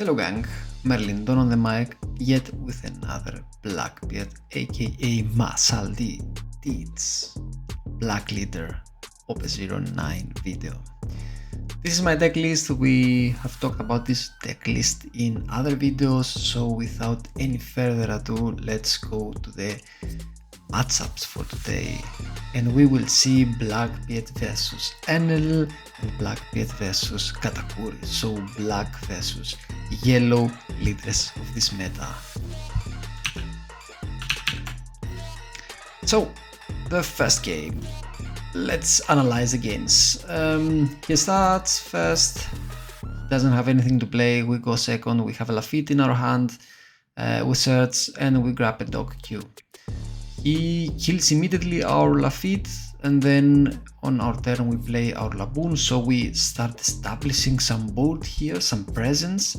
Hello gang, Merlin Don on the mic, yet with another Blackbeard aka Masaldi Deeds Black Leader OP09 video. This is my deck list. We have talked about this deck list in other videos, so without any further ado, let's go to the matchups for today, and we will see Blackbeard versus Enel and Blackbeard versus Katakuri, so black versus yellow leaders of this meta. So the first game, let's analyze the games. He starts first, doesn't have anything to play. We go second, we have a Lafitte in our hand, we search and we grab a dog queue. He kills immediately our Lafitte, and then on our turn we play our Laboon, so we start establishing some board here, some presence,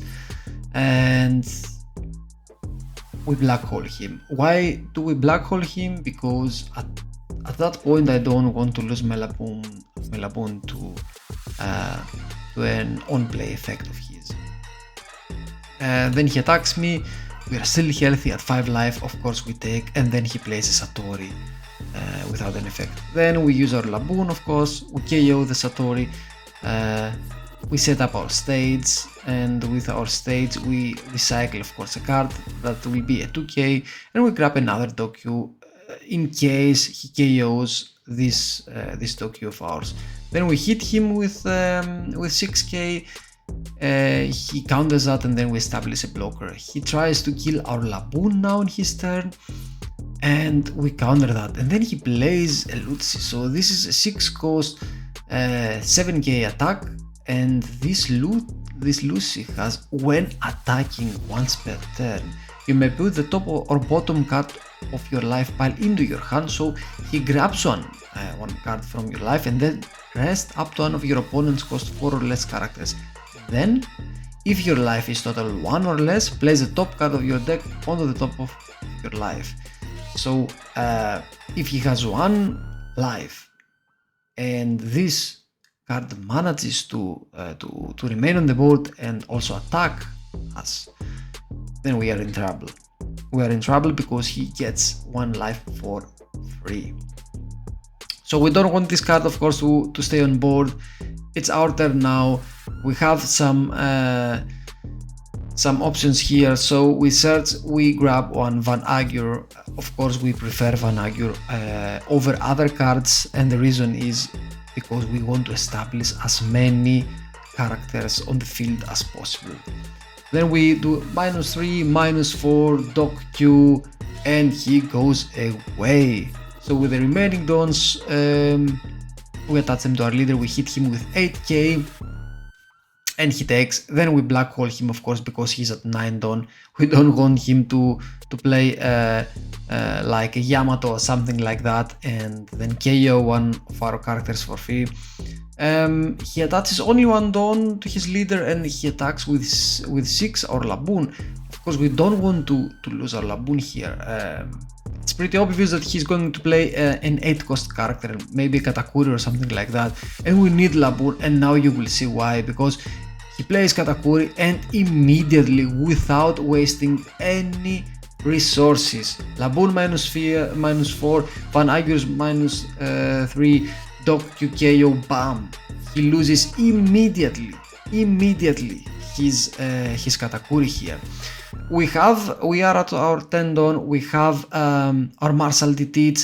and we black hole him. Why do we black hole him? Because at that point I don't want to lose my Laboon to an on-play effect of his. Then he attacks me. We are still healthy at 5 life, of course we take, and then he plays a Satori without an effect. Then we use our Laboon, of course, we KO the Satori, we set up our stage, and with our stage we recycle, of course, a card that will be a 2k, and we grab another Doku in case he KOs this Doku of ours. Then we hit him with 6k. He counters that, and then we establish a blocker. He tries to kill our Laboon now in his turn, and we counter that, and then he plays a Lucy. So this is a 6 cost 7k attack, and this Lucy has, when attacking once per turn, you may put the top or bottom card of your life pile into your hand, so he grabs one card from your life, and then rest up to one of your opponent's cost 4 or less characters. Then, if your life is total 1 or less, place the top card of your deck onto the top of your life. So, if he has 1 life and this card manages to remain on the board and also attack us, then we are in trouble. We are in trouble because he gets 1 life for free. So we don't want this card, of course, to stay on board. It's our turn now. We have some options here. So we search, we grab one Van Agur. Of course, we prefer Van Agur over other cards, and the reason is because we want to establish as many characters on the field as possible. Then we do -3, -4, Doc Q, and he goes away. So with the remaining dons, we attach them to our leader, we hit him with 8k, and he takes. Then we black hole him, of course, because he's at 9 don. We don't want him to play like a Yamato or something like that, and then KO one of our characters for free. He attaches only 1 don to his leader, and he attacks with 6 our Laboon. Of course, we don't want to lose our Laboon here. It's pretty obvious that he's going to play an 8 cost character, maybe Katakuri or something like that, and we need Laboon, and now you will see why, because he plays Katakuri and immediately, without wasting any resources, Laboon -4, Van Agur's -3, Doc QKO, bam, he loses immediately his Katakuri here. We are at our 10 don, we have our Martial Deeds.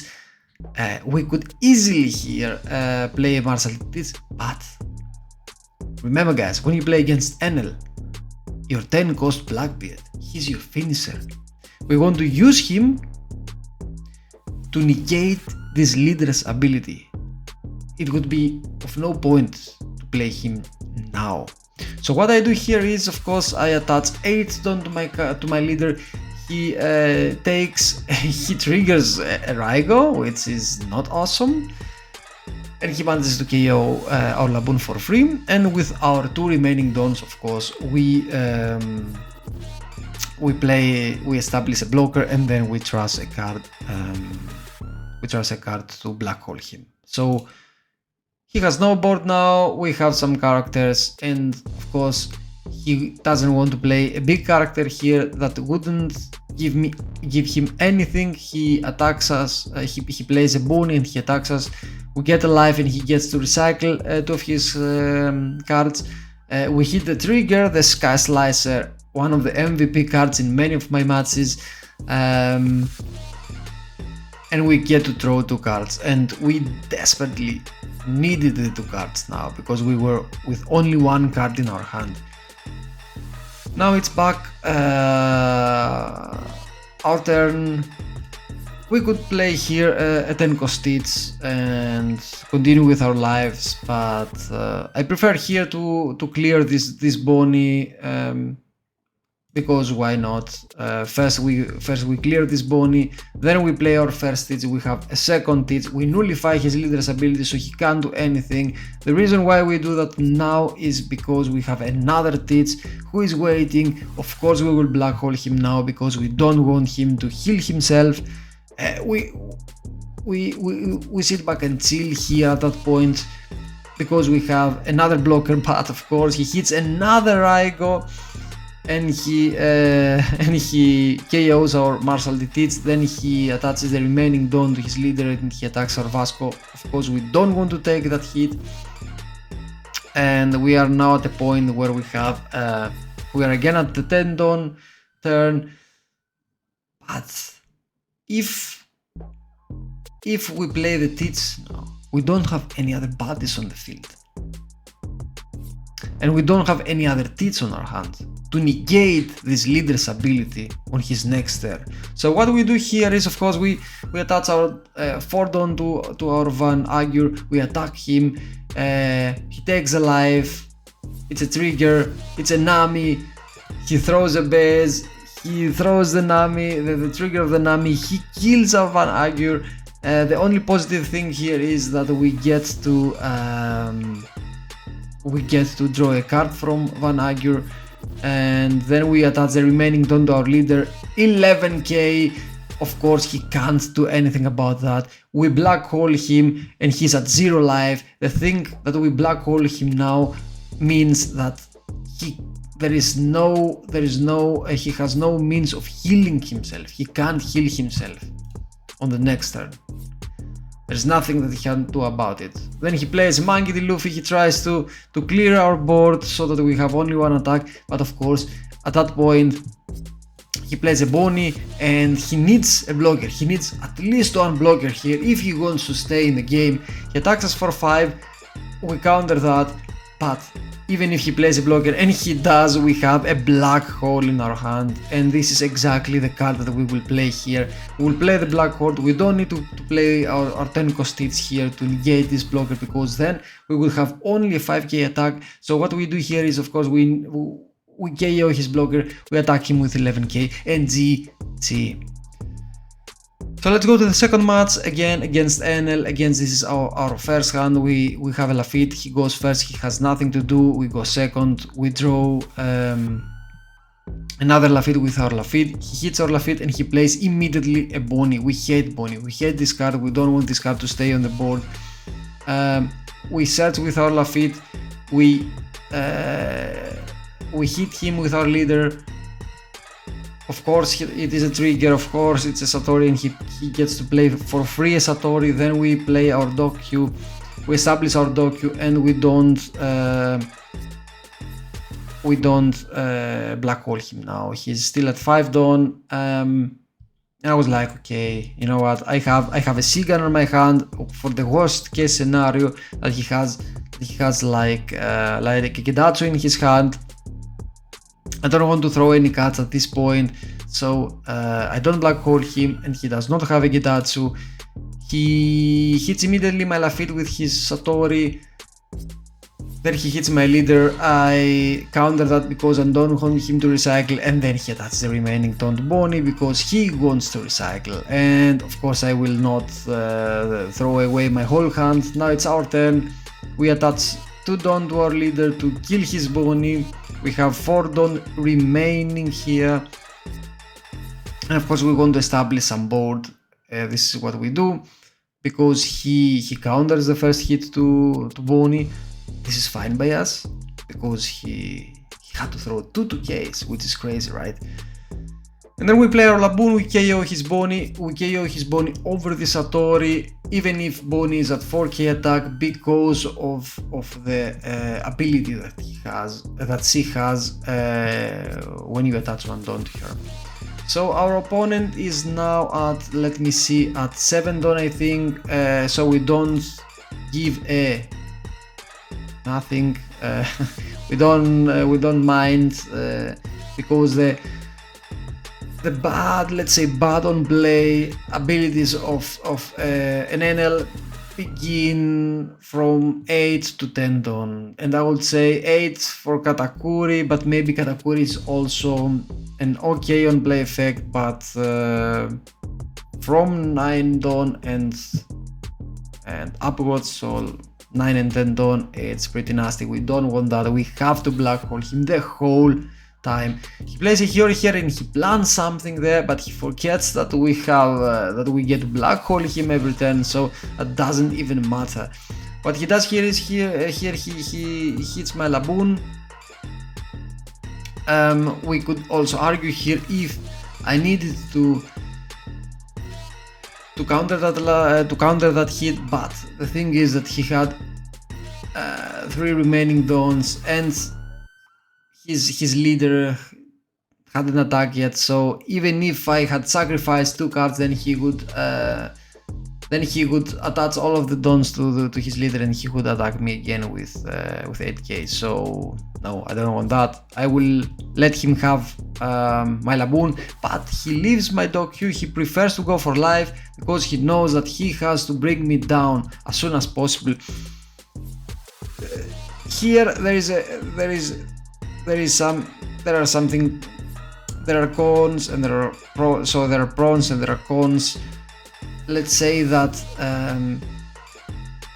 We could easily here play a Martial Deeds, but remember guys, when you play against Enel, your 10 cost Blackbeard, he's your finisher. We want to use him to negate this leader's ability. It would be of no point to play him now. So what I do here is, of course, I attach 8 don to my leader. He he triggers a Raigo, which is not awesome, and he manages to KO our Laboon for free. And with our 2 remaining dons, of course, we establish a blocker, and then we trust a card. To black hole him. So he has no board now, we have some characters, and of course he doesn't want to play a big character here that wouldn't give him anything. He attacks us, he plays a Bonnie and he attacks us. We get a life and he gets to recycle 2 of his cards. We hit the trigger, the Sky Slicer, one of the MVP cards in many of my matches, and we get to draw 2 cards, and we desperately needed the 2 cards now because we were with only 1 card in our hand. Now it's back, our turn. We could play here a 10 cost Teach and continue with our lives, but I prefer here to clear this Bonnie, because why not? First we clear this Bonnie, then we play our first Teach, we have a second Teach, we nullify his leader's ability so he can't do anything. The reason why we do that now is because we have another Teach who is waiting. Of course we will black hole him now because we don't want him to heal himself. We sit back and chill here at that point because we have another blocker, but of course he hits another Raigo and he KOs our Marshall Teach. Then he attaches the remaining Dawn to his leader and he attacks our Vasco. Of course we don't want to take that hit, and we are now at the point where we have we are again at the 10 Dawn turn. But if we play the Teach now, we don't have any other bodies on the field, and we don't have any other Teach on our hand to negate this leader's ability on his next turn. So what we do here is, of course, we attach our 4 Dawn to our Van Agur, we attack him, he takes a life, it's a trigger, it's a Nami, he throws a base, he throws the Nami, the trigger of the Nami, he kills our Van Agur. The only positive thing here is that we get to draw a card from Van Agur, and then we attach the remaining Dawn to our leader. 11k, of course he can't do anything about that. We black hole him and he's at 0 life. The thing that we black hole him now means that he has no means of healing himself. He can't heal himself on the next turn. There's nothing that he can do about it. Then he plays Monkey D. Luffy, he tries to clear our board so that we have only 1 attack, but of course at that point he plays a Bonnie and he needs a blocker. He needs at least 1 blocker here if he wants to stay in the game. He attacks us for 5, we counter that, but even if he plays a blocker, and he does, we have a black hole in our hand, and this is exactly the card that we will play here. We will play the black hole. We don't need to play our 10 cost Teach here to negate this blocker, because then we will have only a 5k attack. So what we do here is, of course, we KO his blocker, we attack him with 11k, and GG. So let's go to the second match again against Enel. Again, this is our first hand. We have a Lafitte, he goes first, he has nothing to do, we go second, we draw another Lafitte with our Lafitte, he hits our Lafitte and he plays immediately a Bonnie. We hate Bonnie, we hate this card, we don't want this card to stay on the board. We search with our Lafitte, we hit him with our leader. Of course it is a trigger, of course it's a Satori, and he gets to play for free a Satori. Then we play our Doku, we establish our Doku, and we don't black hole him now. He's still at 5 Dawn, and I was like, okay, you know what, I have a Sigan on my hand for the worst case scenario that he has like a Gedatsu in his hand. I don't want to throw any cards at this point, so I don't black hole him, and he does not have a Gedatsu. He hits immediately my Lafitte with his Satori, then he hits my leader. I counter that because I don't want him to recycle, and then he attaches the remaining Dawn to Bonnie because he wants to recycle, and of course I will not throw away my whole hand. Now it's our turn. We attach 2 Dawn to our leader to kill his Bonnie. We have 4 Dawn remaining here, and of course we want to establish some board. This is what we do, because he counters the first hit to Bonnie. This is fine by us because he had to throw 2-2Ks, which is crazy, right? And then we play our Laboon, we KO his Bonnie, over the Satori, even if Bonnie is at 4k attack, because of the ability that she has when you attach one Don to her. So our opponent is now at, let me see, at 7 Don, I think, so we don't give nothing, we don't mind, because the bad, let's say, bad on play abilities of an Enel begin from 8 to 10 Don, and I would say 8 for Katakuri, but maybe Katakuri is also an okay on play effect, but from 9 Don and upwards, so 9 and 10 Don, it's pretty nasty. We don't want that. We have to black hole him the whole time. He plays a Hiyori here and he plans something there, but he forgets that we have that we get to black hole him every turn, so that doesn't even matter. What he does here is he hits my Laboon. We could also argue here if I needed to counter that hit, but the thing is that he had 3 remaining Dons and his leader hadn't attacked yet, so even if I had sacrificed 2 cards, then he would attach all of the Dons to his leader and he would attack me again with 8k. So no, I don't want that. I will let him have my Laboon, but he leaves my Doku. He prefers to go for life because he knows that he has to bring me down as soon as possible. Here there are cons and there are pros, so there are pros and there are cons. Let's say that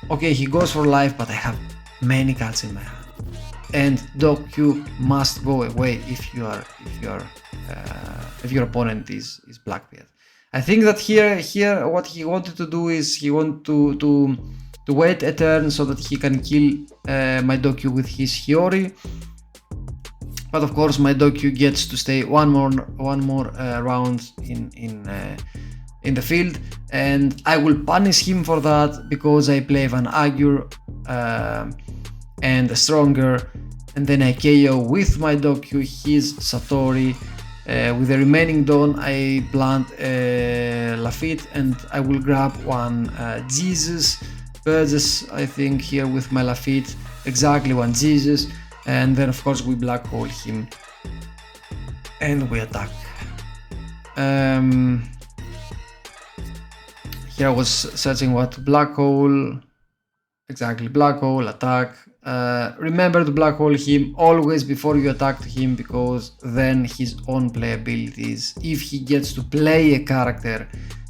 okay, he goes for life, but I have many cards in my hand, and Doku must go away if your opponent is Blackbeard. I think that here what he wanted to do is he wanted to wait a turn so that he can kill my Doku with his Hiyori. But of course my Doku gets to stay one more round in the field, and I will punish him for that because I play Van Agur and a Stronger, and then I KO with my Doku his Satori. With the remaining Don I plant Lafitte and I will grab one Jesus Burgess, I think, here with my Lafitte, exactly one Jesus. And then of course we black hole him and we attack. Here I was searching what black hole, exactly, black hole, attack. Remember to black hole him always before you attack him, because then his own play abilities, if he gets to play a character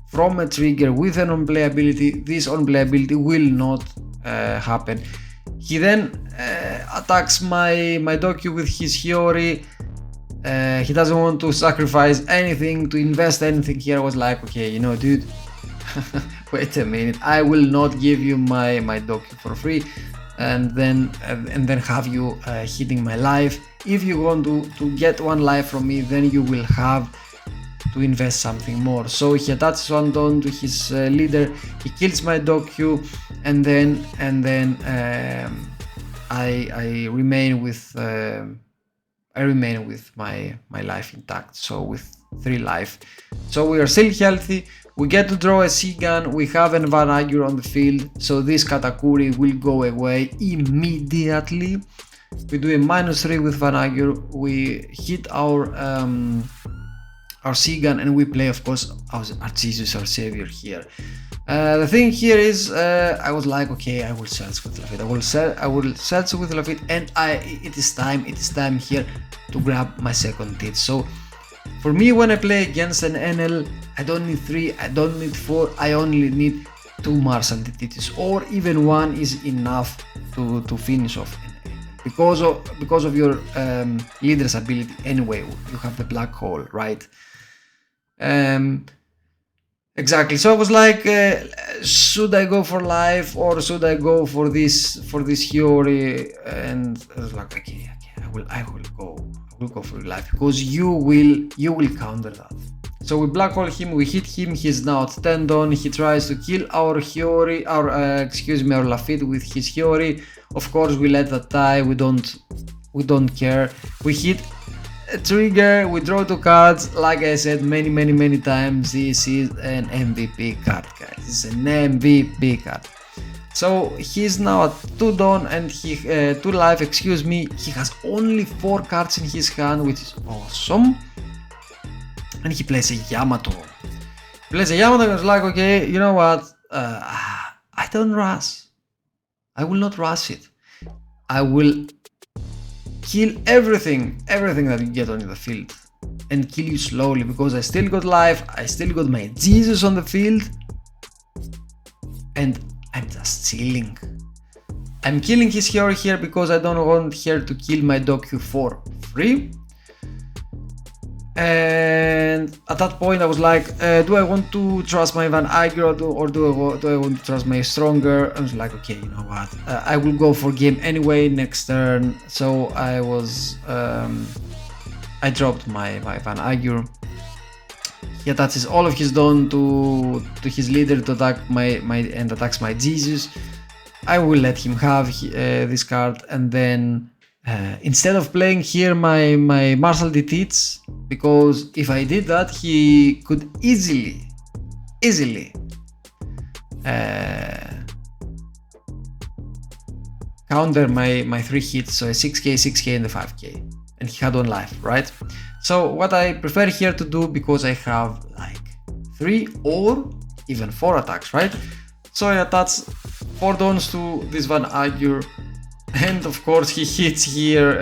from a trigger with an on play ability, this on play ability will not happen. He then attacks my Doku with his Hiyori. He doesn't want to sacrifice anything, to invest anything. Here I was like, okay, you know, dude, wait a minute, I will not give you my Doku for free and then have you hitting my life. If you want to get one life from me, then you will have to invest something more. So he attaches one Don to his leader, he kills my Doku, and then I remain with my life intact, so with 3 life. So we are still healthy. We get to draw a C-gun, we have an Van Agur on the field, so this Katakuri will go away immediately. We do a -3 with Van Agur, we hit our C-gun, and we play, of course, our Jesus, our savior here. The thing here is, I was like, okay, I will search with Lafitte. I will search with Lafitte, and it is time here to grab my second tit. So for me, when I play against an Enel, I don't need 3, I don't need 4, I only need 2 Martial Titis, or even 1 is enough to finish off an Enel. Because of your leader's ability. Anyway, you have the black hole, right? Exactly. So I was like, should I go for life or should I go for this Hiyori? And I was like, okay, I I will go for life, because you will counter that. So we black hole him, we hit him, he's now at 10 don, he tries to kill our Hiyori, our Lafitte with his Hiyori. Of course we let that die, we don't care. We hit a trigger, we draw 2 cards. Like I said many times, this is an MVP card, guys. This is an MVP card. So he's now at 2 don and 2 life, excuse me. He has only 4 cards in his hand, which is awesome. And he plays a Yamato. I was like, okay, you know what? I don't rush. I will not rush it. I will kill everything that you get on the field, and kill you slowly, because I still got life, I still got my Jesus on the field, and I'm just chilling. I'm killing his hero here because I don't want her to kill my Doku for free. And at that point I was like, do I want to trust my Van Aggro or do I want to trust my Stronger? I was like, okay, you know what, I will go for game anyway next turn. So I was I dropped my Van Aggro. He attaches all of his Dawn to his leader to attack and attacks my Jesus. I will let him have this card, and then instead of playing here my Martial Defeats, because if I did that, he could easily counter my 3 hits, so a 6k and a 5k, and he had 1 life, right? So what I prefer here to do, because I have like 3 or even 4 attacks, right? So I attach 4 dons to this Van Aggro. And of course he hits here,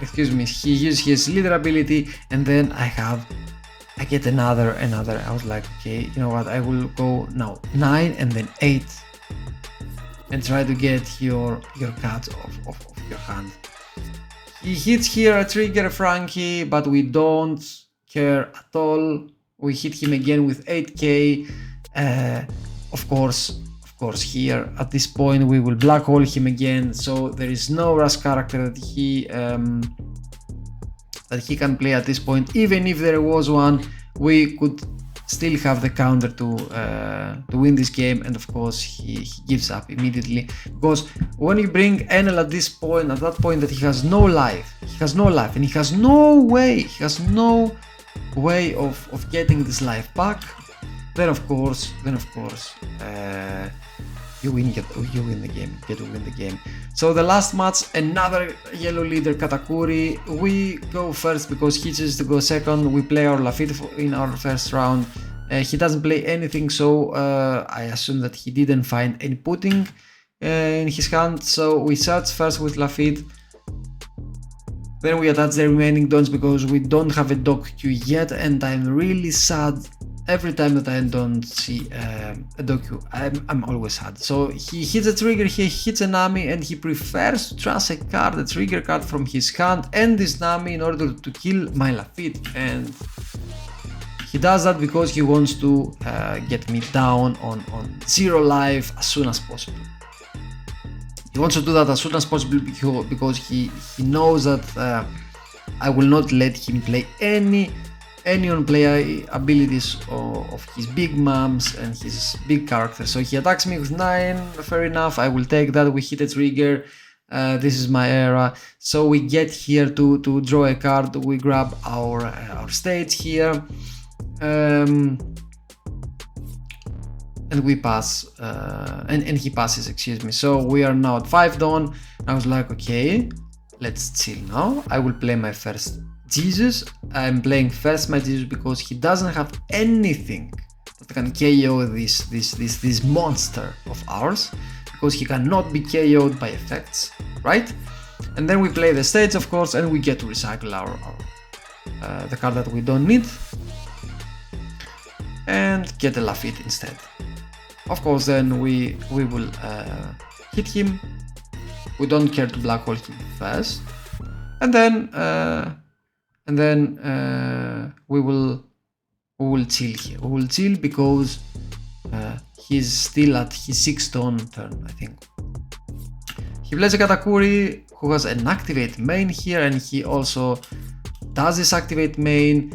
he uses his leader ability, and then I get another, I was like, okay, you know what, I will go now 9 and then 8 and try to get your cards off your hand. He hits here a trigger Frankie, but we don't care at all. We hit him again with 8k. Of course, here at this point we will black hole him again, so there is no rush character that he can play at this point. Even if there was one, we could still have the counter to win this game, and of course he gives up immediately, because when you bring Enel at that point that he has no life, and he has no way of getting this life back, then of course you win the game. So the last match, another yellow leader Katakuri. We go first because he chooses to go second. We play our Lafitte in our first round. He doesn't play anything, so I assume that he didn't find any pudding in his hand. So we search first with Lafitte. Then we attach the remaining dons because we don't have a Doku yet, and I'm really sad. Every time that I don't see a Doku, I'm always sad. So he hits a trigger, he hits a Nami, and he prefers to trust a trigger card from his hand and this Nami in order to kill my Lafitte. And he does that because he wants to get me down on 0 life as soon as possible. He wants to do that as soon as possible because he knows that I will not let him play any on-play abilities of his big mums and his big character. So he attacks me with 9, fair enough, I will take that. We hit a trigger, this is my era. So we get here to draw a card, we grab our stage here, and we pass, and he passes, excuse me. So we are now at 5 don. I was like, okay, let's chill now. I will play my first Jesus. I'm playing first my Jesus because he doesn't have anything that can KO this monster of ours, because he cannot be KO'd by effects, right? And then we play the stage, of course, and we get to recycle our the card that we don't need and get a Lafitte instead. Of course, then we will hit him. We don't care to black hole him first, and then we will chill here. We will chill because he's still at his 6th turn, I think. He plays a Katakuri who has an activate main here, and he also does this activate main,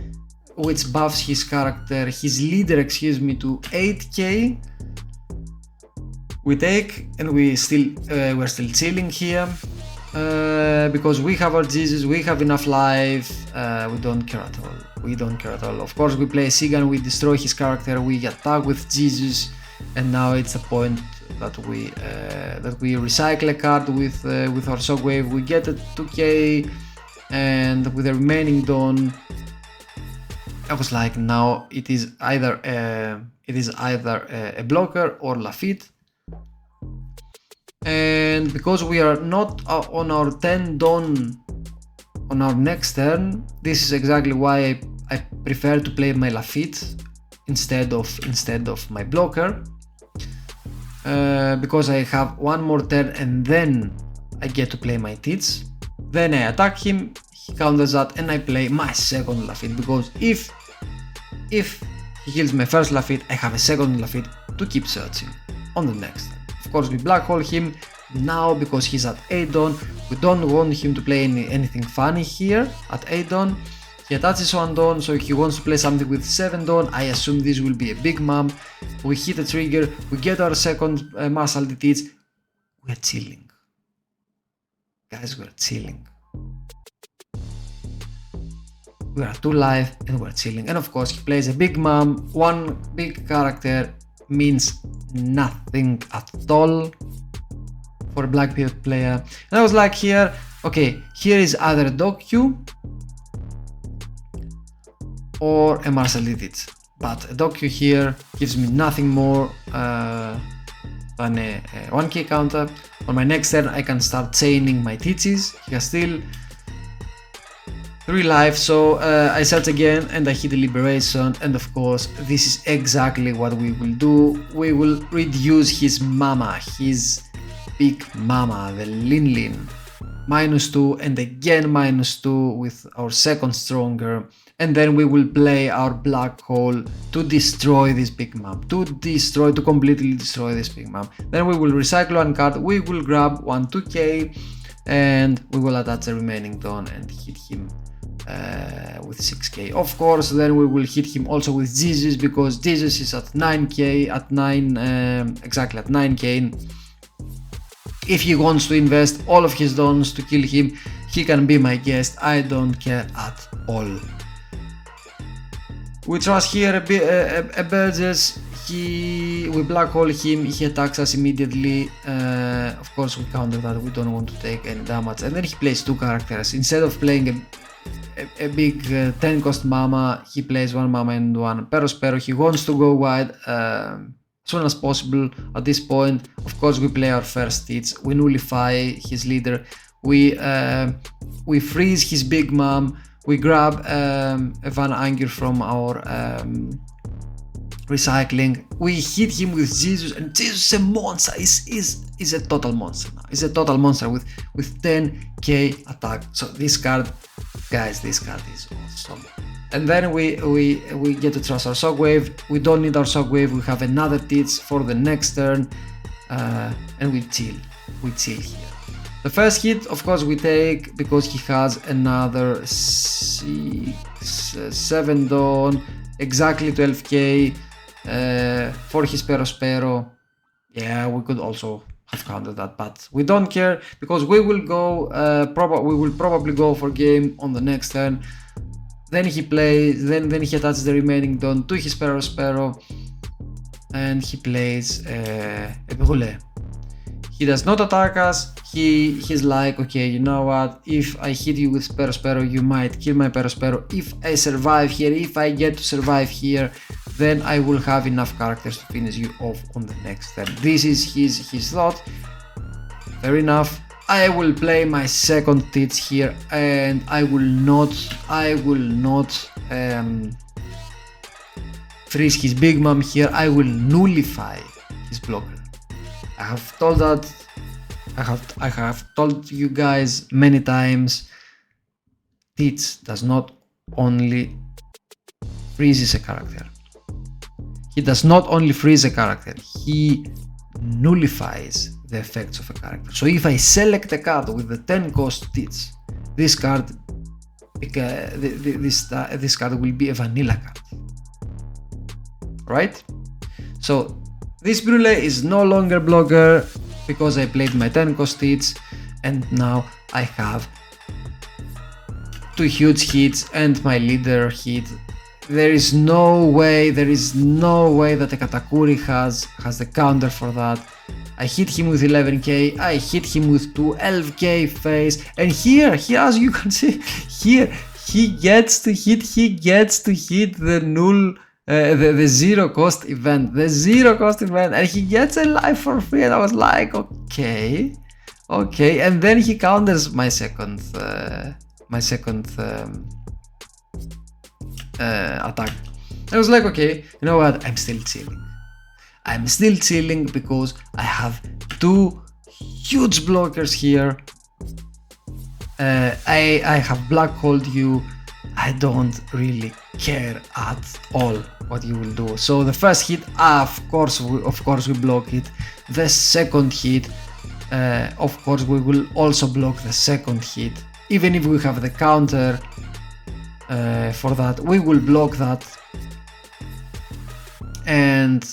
which buffs his character, his leader, excuse me, to 8k. We take, and we're still chilling here, because we have our Jesus, we have enough life, we don't care at all. We don't care at all. Of course, we play Sigan, we destroy his character, we attack with Jesus, and now it's the point that we recycle a card with our Shockwave. We get a 2k, and with the remaining Dawn, I was like, now it is either a blocker or Lafitte. And because we are not on our 10 Dawn on our next turn, this is exactly why I prefer to play my Lafitte instead of my blocker, because I have one more turn and then I get to play my Tits. Then I attack him, he counters that, and I play my second Lafitte, because if he kills my first Lafitte, I have a second Lafitte to keep searching on the next turn. Of course, we black hole him now because he's at 8 Dawn. We don't want him to play anything funny here at 8 Dawn. He attaches 1 Dawn, so he wants to play something with 7 Dawn. I assume this will be a big mom. We hit a trigger, we get our second martial defeats. We're chilling. Guys, we're chilling. We are 2 life and we're chilling. And of course, he plays a big mom. One big character means nothing at all for a Blackbeard player. And I was like, here, okay, here is either a Doku or a martial defeat, but a Doku here gives me nothing more than a 1k counter. On my next turn, I can start chaining my teaches. He has still 3 life, so I search again and I hit the liberation, and of course this is exactly what we will do. We will reduce his mama, his big mama, the Lin, -2, and again -2 with our second stronger, and then we will play our black hole to destroy this big mom, to completely destroy this big mom. Then we will recycle 1 card, we will grab 1 2k, and we will attach the remaining Dawn and hit him with 6k. Of course, then we will hit him also with Jesus, because Jesus is at 9k, at 9, exactly at 9k. If he wants to invest all of his Dawns to kill him, he can be my guest. I don't care at all. We trust here a Burgess. We black hole him, he attacks us immediately. Of course, we counter that, we don't want to take any damage. And then he plays 2 characters. Instead of playing a big 10 cost mama, he plays 1 mama and 1 Perospero. He wants to go wide as soon as possible. At this point, of course, we play our first hits, we nullify his leader, we freeze his big mom, we grab a Van Anger from our recycling, we hit him with Jesus, and Jesus is a monster, is a total monster now. He's a total monster with 10k attack. So this card, guys, this card is awesome. And then we get to trust our Shockwave. We don't need our Shockwave, we have another Tits for the next turn, and we chill here. The first hit, of course, we take because he has another 7 Dawn, exactly 12k for his Perospero. Yeah, we could also have countered that, but we don't care because we will go. We will probably go for game on the next turn. Then he plays. Then he attaches the remaining Dawn to his Perospero, and he plays a Brûlé. He does not attack us. He's like, okay, you know what? If I hit you with Perospero, you might kill my Perospero. If I survive here, if I get to survive here, then I will have enough characters to finish you off on the next turn. This is his thought. Fair enough. I will play my second Tits here, and I will not freeze his big mom here. I will nullify his blocker. I have told you guys many times, Tits does not only freezes a character. He does not only freeze a character, he nullifies the effects of a character. So if I select a card with the 10 cost hits, this card this card will be a vanilla card, right? So this Brule is no longer blocker because I played my 10 cost hits, and now I have 2 huge hits and my leader hit. There is no way that a Katakuri has the counter for that. I hit him with 11k, I hit him with 12k face, and here, as you can see, here he gets to hit the null, the zero cost event, and he gets a life for free, and I was like, okay, and then he counters my second attack. I was like, okay, you know what, I'm still chilling because I have 2 huge blockers here. I have black holed you. I don't really care at all what you will do. So the first hit, of course we block it. The second hit, of course we will also block the second hit. Even if we have the counter for that, we will block that. And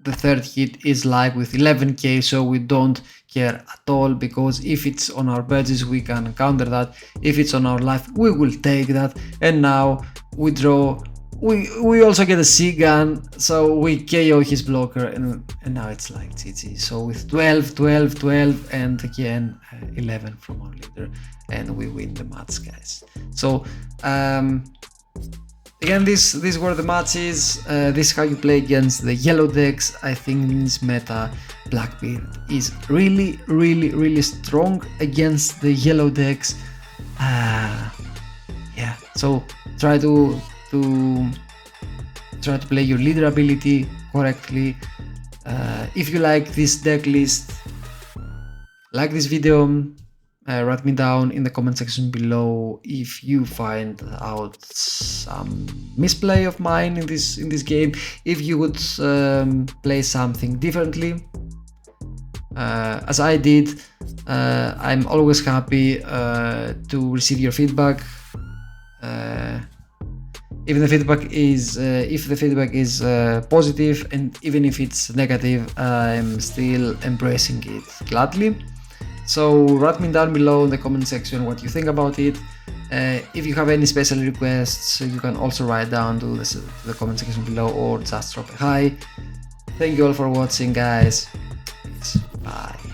the third hit is like with 11k, so we don't care at all, because if it's on our badges we can counter that, if it's on our life we will take that. And now we draw, we also get a C gun, so we KO his blocker, and now it's like GG. So with 12 and again 11 from our leader, and we win the match, guys. So again, these were the matches. This is how you play against the yellow decks. I think in this meta, Blackbeard is really strong against the yellow decks. Yeah, so try to play your leader ability correctly. If you like this deck list, like this video. Write me down in the comment section below if you find out some misplay of mine in this game, if you would play something differently as I did. I'm always happy to receive your feedback. If the feedback is positive, and even if it's negative, I'm still embracing it gladly. So write me down below in the comment section what you think about it. If you have any special requests, you can also write down to the comment section below, or just drop a hi. Thank you all for watching, guys. Peace. Bye.